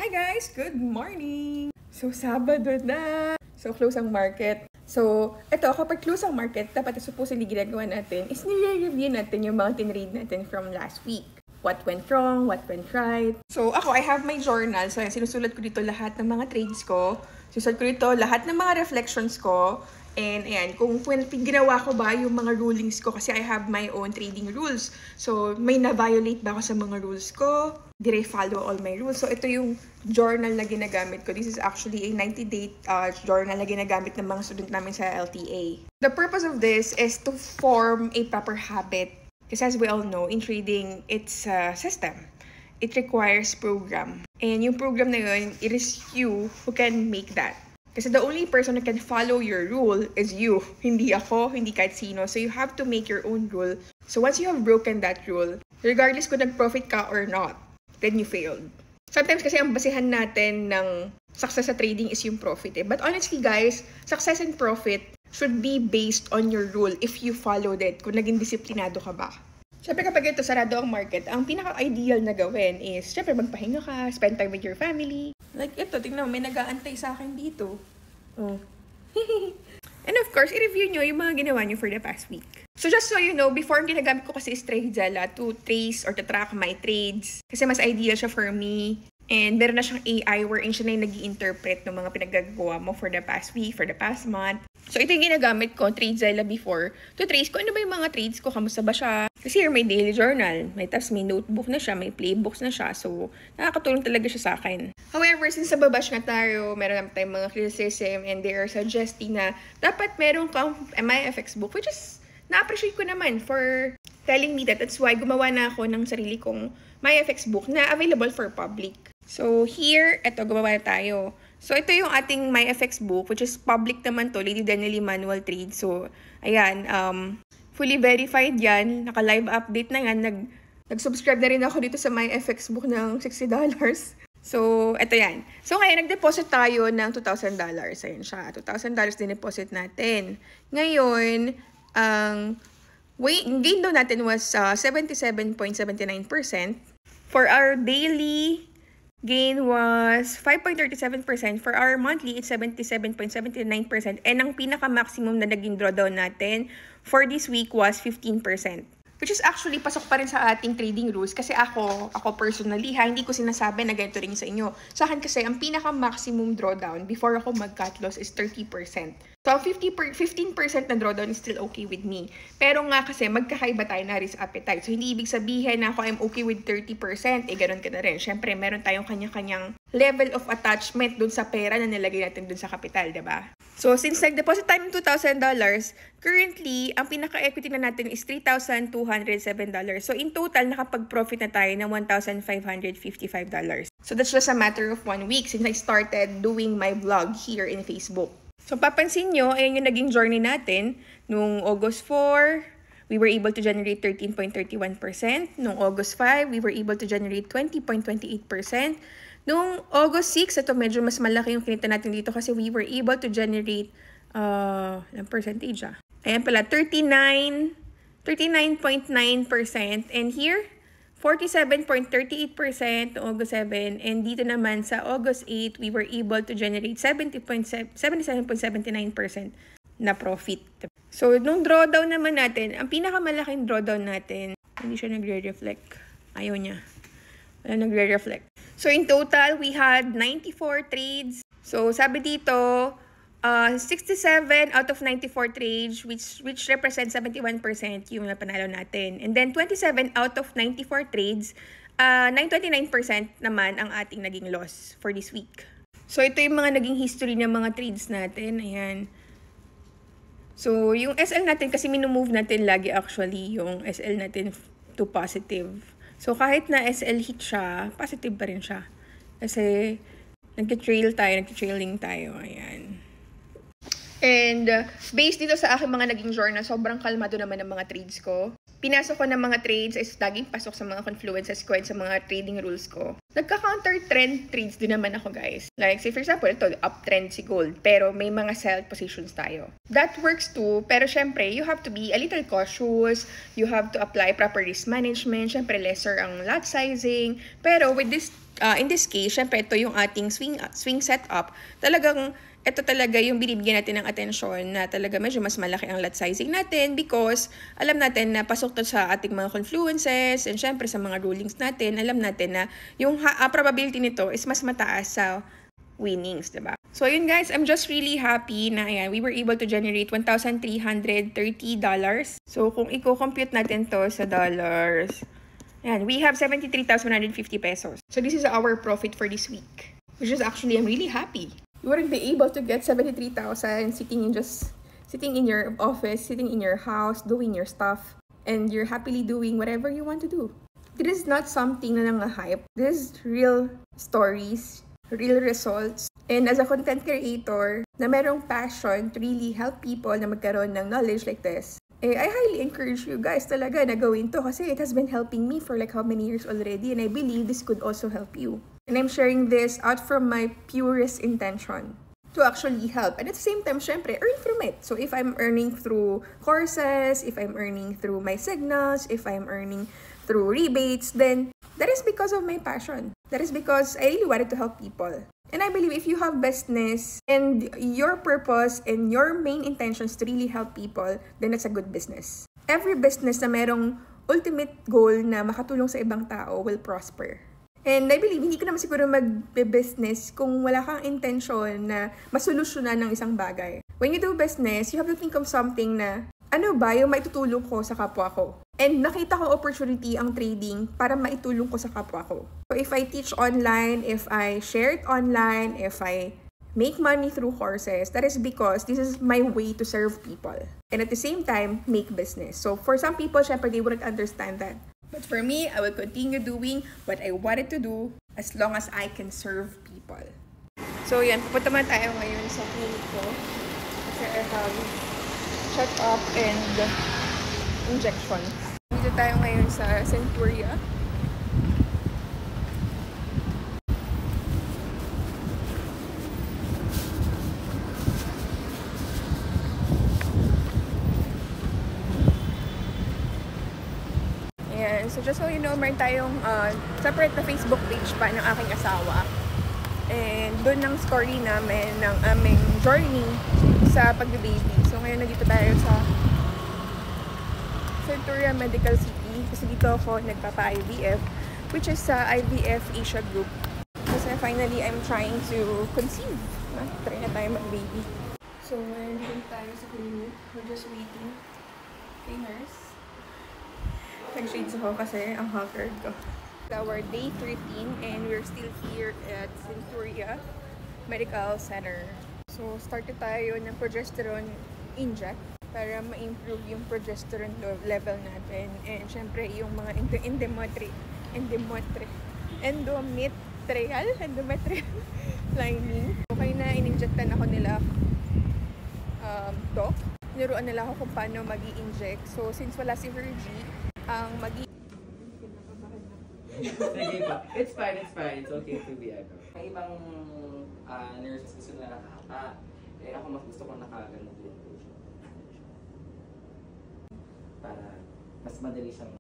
Hi guys! Good morning! So, Sabado na! So, close ang market. So, ito, kapag close ang market, dapat supposedly ginagawa natin is nire-review natin yung mga tinrade natin from last week. What went wrong, what went right. So, ako, I have my journal. So, sinusulat ko dito lahat ng mga trades ko. Sinusulat ko dito lahat ng mga reflections ko. And ayan, kung ginawa ko ba yung mga rulings ko kasi I have my own trading rules. So, may na-violate ba ako sa mga rules ko? Did I follow all my rules? So, ito yung journal na ginagamit ko. This is actually a 90-day journal na ginagamit ng mga student namin sa LTA. The purpose of this is to form a proper habit. Because as we all know, in trading, it's a system. It requires program. And yung program na yun, it is you who can make that. Kasi the only person who can follow your rule is you. Hindi ako, hindi kahit sino. So you have to make your own rule. So once you have broken that rule, regardless kung nag-profit ka or not, then you failed. Sometimes kasi ang basihan natin ng success sa trading is yung profit. But honestly guys, success and profit should be based on your rule if you followed it, kung naging disiplinado ka ba. Siyempre kapag ito sarado ang market, ang pinaka-ideal na gawin is, siyempre magpahinga ka, spend time with your family. Like ito, tingnan mo, may nag-aantay sa akin dito. Oh. And of course, i-review nyo yung mga ginawa nyo for the past week. So just so you know, before ang ginagamit ko kasi is Trahedzala to trace or to track my trades. Kasi mas ideal siya for me. And meron na siyang AI wherein siya na yung nag-i-interpret ng mga pinagagawa mo for the past week, for the past month. So ito yung ginagamit ko, Trahedzala before, to trace ko ano ba yung mga trades ko, kamusta ba siya. Kasi here may daily journal, tapos may notebook na siya, may playbooks na siya. So nakakatulong talaga siya sa akin. However, since sa babash na tayo, meron naman tayong mga criticism and they are suggesting na dapat meron kang MyFX book, which is na-appreciate ko naman for telling me that. That's why gumawa na ako ng sarili kong MyFX book na available for public. So here, eto, gumawa na tayo. So ito yung ating MyFX book, which is public naman to, Lady Daniely Manual Trade. So ayan, fully verified yan, naka-live update na yan. Nag-subscribe na rin ako dito sa MyFX book ng $60. So, eto yan. So, ngayon, nag-deposit tayo ng $2,000. Ayan siya. $2,000 din-deposit natin. Ngayon, ang gain daw natin was 77.79%. For our daily gain was 5.37%. For our monthly, it's 77.79%. And ang pinaka-maximum na naging drawdown natin for this week was 15%. Which is actually pasok pa rin sa ating trading rules. Kasi ako personally, hindi ko sinasabi na ganito rin sa inyo. Sa akin kasi, ang pinaka-maximum drawdown before ako mag-cut loss is 30%. So, 15% na drawdown is still okay with me. Pero nga kasi, magkakaiba tayo na risk appetite. So, hindi ibig sabihin na ako I'm okay with 30%, ganun ka na rin. Siyempre, meron tayong kanya-kanyang level of attachment dun sa pera na nilagay natin dun sa capital, diba? So, since nag-deposit tayo ng $2,000, currently, ang pinaka-equity na natin is $3,207. So, in total, nakapag-profit na tayo ng $1,555. So, that's just a matter of 1 week since I started doing my vlog here in Facebook. So, papansin nyo, ayan yung naging journey natin. Nung August 4, we were able to generate 13.31%. Nung August 5, we were able to generate 20.28%. Nung August 6, ito medyo mas malaki yung kinita natin dito kasi we were able to generate, ng percentage Ayan pala, 39.9%. And here, 47.38% noong August 7. And dito naman sa August 8, we were able to generate 77.79% na profit. So, nung drawdown naman natin, ang pinakamalaking drawdown natin, hindi siya nagre-reflect. Ayaw niya. Wala nagre-reflect. So, in total, we had 94 trades. So, sabi dito, 67 out of 94 trades, which represents 71% yung napanalo natin. And then, 27 out of 94 trades, 29% naman ang ating naging loss for this week. So, ito yung mga naging history ng mga trades natin. Ayan. So, yung SL natin, kasi minumove natin lagi actually yung SL natin to positive. So, kahit na SL hit siya, positive pa rin siya. Kasi, nag-trailing tayo. Ayan. And, based dito sa aking mga naging journal, sobrang kalmado naman ng mga trades ko. Pinasok ko ng mga trades is laging pasok sa mga confluences ko and sa mga trading rules ko. Nagka-counter trend trades din naman ako, guys. Like, say for example, ito, uptrend si gold, pero may mga sell positions tayo. That works too, pero syempre, you have to be a little cautious, you have to apply proper risk management, syempre lesser ang lot sizing, pero with this, in this case, syempre, ito yung ating swing setup, talagang ito talaga yung binibigyan natin ng atensyon na talaga medyo mas malaki ang lot sizing natin because alam natin na pasok to sa ating mga confluences and syempre sa mga rulings natin, alam natin na yung probability nito is mas mataas sa winnings, diba? So yun guys, I'm just really happy na ayan, we were able to generate $1,330. So kung i-compute natin to sa dollars, ayan, we have 73,150 pesos. So this is our profit for this week, which is actually, I'm really happy. You wouldn't be able to get 73,000 sitting in your office, sitting in your house, doing your stuff, and you're happily doing whatever you want to do. This is not something na nang-hype. This is real stories, real results. And as a content creator na merong passion to really help people na magkaroon ng knowledge like this, I highly encourage you guys talaga na gawin to kasi it has been helping me for like how many years already, and I believe this could also help you. And I'm sharing this out from my purest intention to actually help. And at the same time, syempre, earn from it. So if I'm earning through courses, if I'm earning through my signals, if I'm earning through rebates, then that is because of my passion. That is because I really wanted to help people. And I believe if you have business and your purpose and your main intention is to really help people, then that's a good business. Every business na merong ultimate goal na makatulong sa ibang tao will prosper. And I believe, hindi ka naman siguro mag-business kung wala kang intention na masolusyonan ng isang bagay. When you do business, you have to think of something na, ano ba yung maitutulong ko sa kapwa ko? And nakita ko opportunity ang trading para maitulong ko sa kapwa ko. So if I teach online, if I share it online, if I make money through courses, that is because this is my way to serve people. And at the same time, make business. So for some people, syempre, they wouldn't understand that. But for me, I will continue doing what I wanted to do as long as I can serve people. So yan, pupunta man tayo ngayon sa clinic ko. Kasi I have check-up and injection. Dito tayo ngayon sa Centuria. So just so you know, meron tayong separate na Facebook page pa ng aking asawa. And doon ng story namin ng aming journey sa pag-baby. So ngayon nandito tayo sa Centuria Medical City. Kasi dito ako nagpapa-IVF, which is sa IVF Asia Group. Kasi finally, I'm trying to conceive. Try na tayo mag-baby. So ngayon dito tayo sa clinic. We're just waiting. Okay, nurse. Nag-shades ako kasi ang haggard ko. Our day 13 and we're still here at Centuria Medical Center. So, started tayo ng progesterone inject para ma-improve yung progesterone level natin. And syempre, yung mga endometrial lining. Okay na, in-injectan ako nila doc. Niruan nila ako kung paano mag-i-inject. So, since wala si Virgie, ang Sige po. It's fine. It's okay to be ano. May ibang nurses gusto nila nakahapa. Ako mas gusto ko nakaganap din po siya. Para mas madali siyang